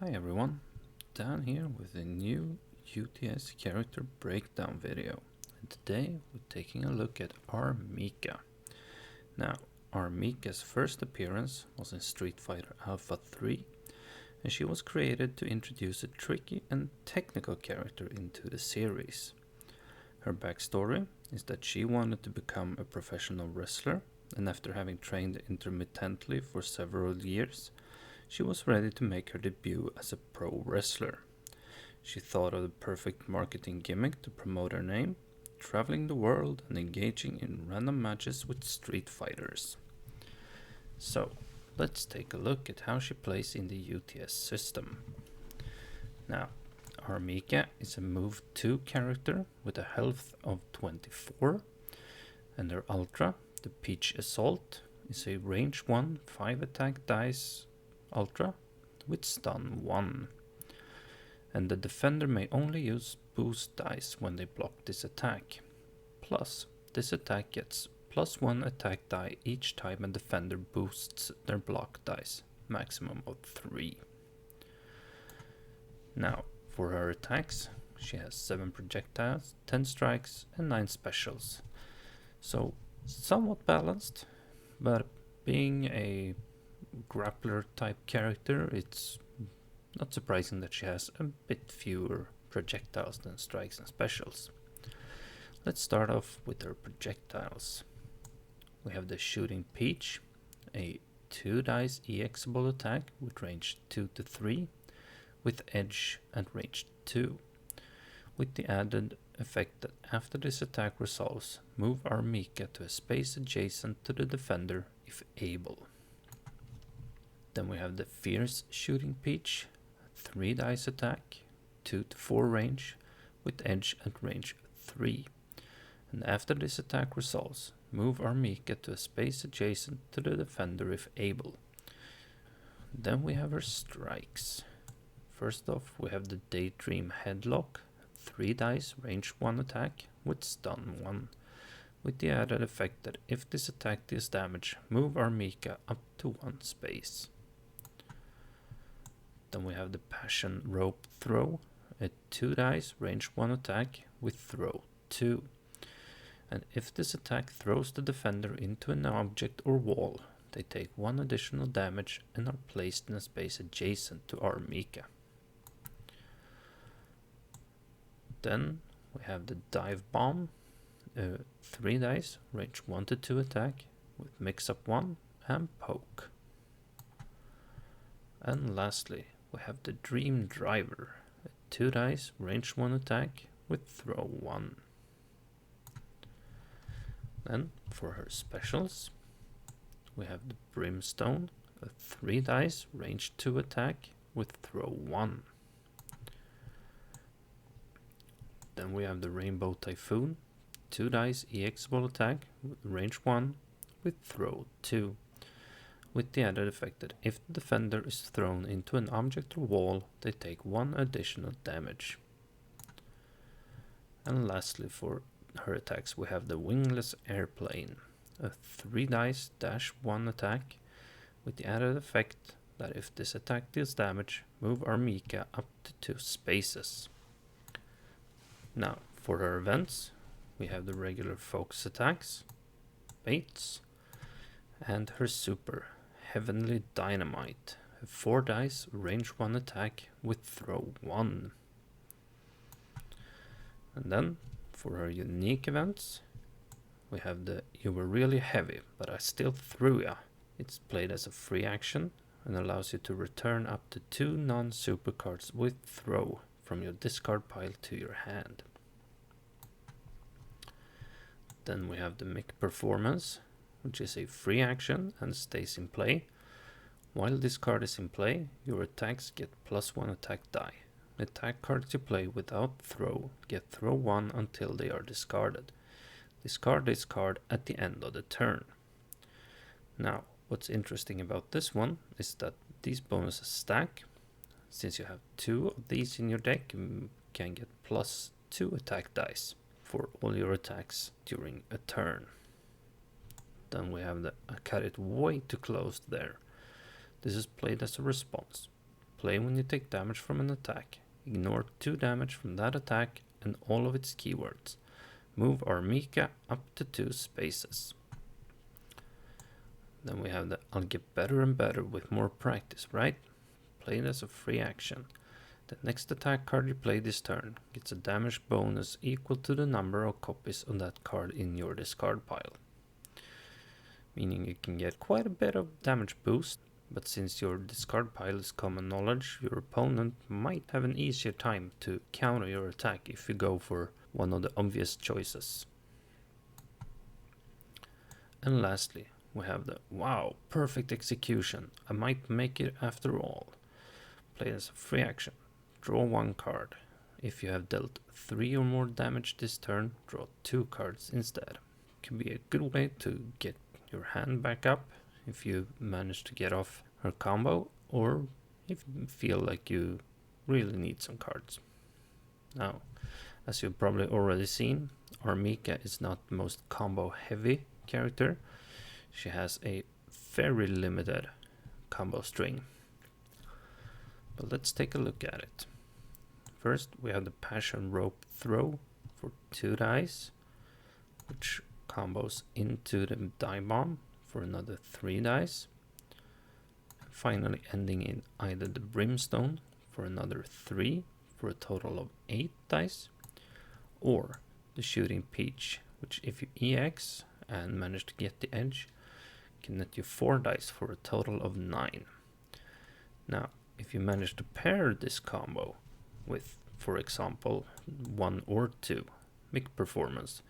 Hi everyone, Dan here with a new UTS Character breakdown video. And today we're taking a look at our Mika. Now, our Mika's first appearance was in Street Fighter Alpha 3, and she was created to introduce a tricky and technical character into the series. Her backstory is that she wanted to become a professional wrestler, and after having trained intermittently for several years, she was ready to make her debut as a pro wrestler. She thought of the perfect marketing gimmick to promote her name, traveling the world and engaging in random matches with street fighters. So, let's take a look at how she plays in the UTS system. Now, our Mika is a move 2 character with a health of 24, and her Ultra, the Peach Assault, is a range 1 5 attack dice Ultra with stun 1. And the defender may only use boost dice when they block this attack. Plus, this attack gets +1 attack die each time a defender boosts their block dice, maximum of 3. Now, for her attacks, she has 7 projectiles, 10 strikes and 9 specials. So, somewhat balanced, but being a grappler type character, it's not surprising that she has a bit fewer projectiles than strikes and specials. Let's start off with her projectiles. We have the Shooting Peach, a 2 dice EXable attack with range 2 to 3, with edge and range 2, with the added effect that after this attack resolves, move our Mika to a space adjacent to the defender if able. Then we have the Fierce Shooting Peach, 3 dice attack, 2 to 4 range, with edge and range 3. And after this attack resolves, move our Mika to a space adjacent to the defender if able. Then we have her strikes. First off, we have the Daydream Headlock, 3 dice, range 1 attack, with stun 1. With the added effect that if this attack deals damage, move our Mika up to 1 space. Then we have the Passion Rope Throw, a 2 dice, range 1 attack with throw 2. And if this attack throws the defender into an object or wall, they take 1 additional damage and are placed in a space adjacent to our Mika. Then we have the Dive Bomb, 3 dice, range 1 to 2 attack with mix up 1 and poke. And lastly, we have the Dream Driver, a 2 dice, range 1 attack with throw 1. Then for her specials, we have the Brimstone, a 3 dice, range 2 attack with throw 1. Then we have the Rainbow Typhoon, 2 dice EXable attack with range 1 with throw 2. With the added effect that if the defender is thrown into an object or wall, they take 1 additional damage. And lastly, for her attacks, we have the Wingless Airplane, a 3 dice -1 attack, with the added effect that if this attack deals damage, move our Mika up to 2 spaces. Now, for her events, we have the regular focus attacks, baits, and her super, Heavenly Dynamite, a 4 dice, range 1 attack with throw 1. And then, for her unique events, we have the You Were Really Heavy, but I Still Threw Ya. It's played as a free action and allows you to return up to 2 non-super cards with throw from your discard pile to your hand. Then we have the Mick Performance, which is a free action and stays in play. While this card is in play, your attacks get +1 attack die. Attack cards you play without throw get throw 1 until they are discarded. Discard this card at the end of the turn. Now, what's interesting about this one is that these bonuses stack. Since you have 2 of these in your deck, you can get +2 attack dice for all your attacks during a turn. Then we have the I Cut It Way Too Close there. This is played as a response. Play when you take damage from an attack. Ignore 2 damage from that attack and all of its keywords. Move our Mika up to 2 spaces. Then we have the I'll get better and better with more practice, right? Play it as a free action. The next attack card you play this turn gets a damage bonus equal to the number of copies of that card in your discard pile. Meaning you can get quite a bit of damage boost, but since your discard pile is common knowledge, your opponent might have an easier time to counter your attack if you go for one of the obvious choices. And lastly, we have the wow, perfect execution. I might make it after all. Play as a free action. Draw 1 card. If you have dealt 3 or more damage this turn, draw 2 cards instead. Can be a good way to get your hand back up if you manage to get off her combo, or if you feel like you really need some cards. Now, as you've probably already seen, our Mika is not the most combo heavy character. She has a very limited combo string. But let's take a look at it. First, we have the Passion Rope Throw for 2 dice, which combos into the Die Bomb for another 3 dice. Finally ending in either the Brimstone for another 3 for a total of 8 dice, or the Shooting Peach, which if you EX and manage to get the edge, can net you 4 dice for a total of 9. Now, if you manage to pair this combo with, for example, 1 or 2 Mika performance,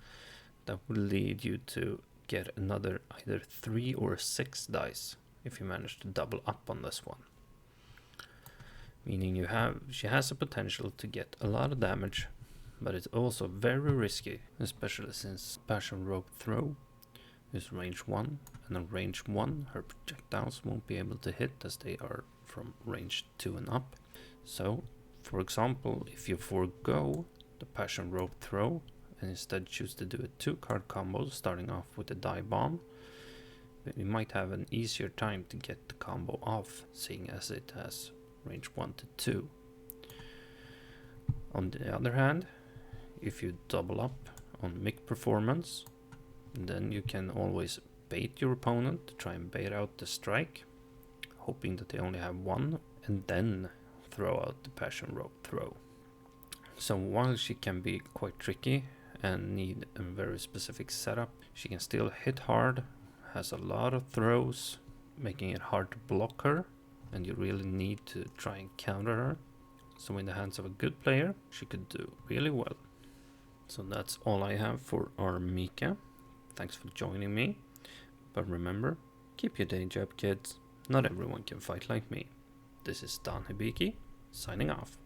that will lead you to get another either 3 or 6 dice if you manage to double up on this one. Meaning she has a potential to get a lot of damage, but it's also very risky, especially since Passion Rope Throw is range 1, and on range 1 her projectiles won't be able to hit as they are from range 2 and up. So, for example, if you forego the Passion Rope Throw and instead choose to do a 2-card combo starting off with a Die Bomb, you might have an easier time to get the combo off, seeing as it has range 1 to 2. On the other hand, if you double up on Mika performance, then you can always bait your opponent to try and bait out the strike, hoping that they only have 1, and then throw out the Passion Rope Throw. So while she can be quite tricky and need a very specific setup, she can still hit hard, has a lot of throws, making it hard to block her, and you really need to try and counter her. So in the hands of a good player, she could do really well. So that's all I have for our Mika. Thanks for joining me. But remember, keep your day job, kids. Not everyone can fight like me. This is Dan Hibiki, signing off.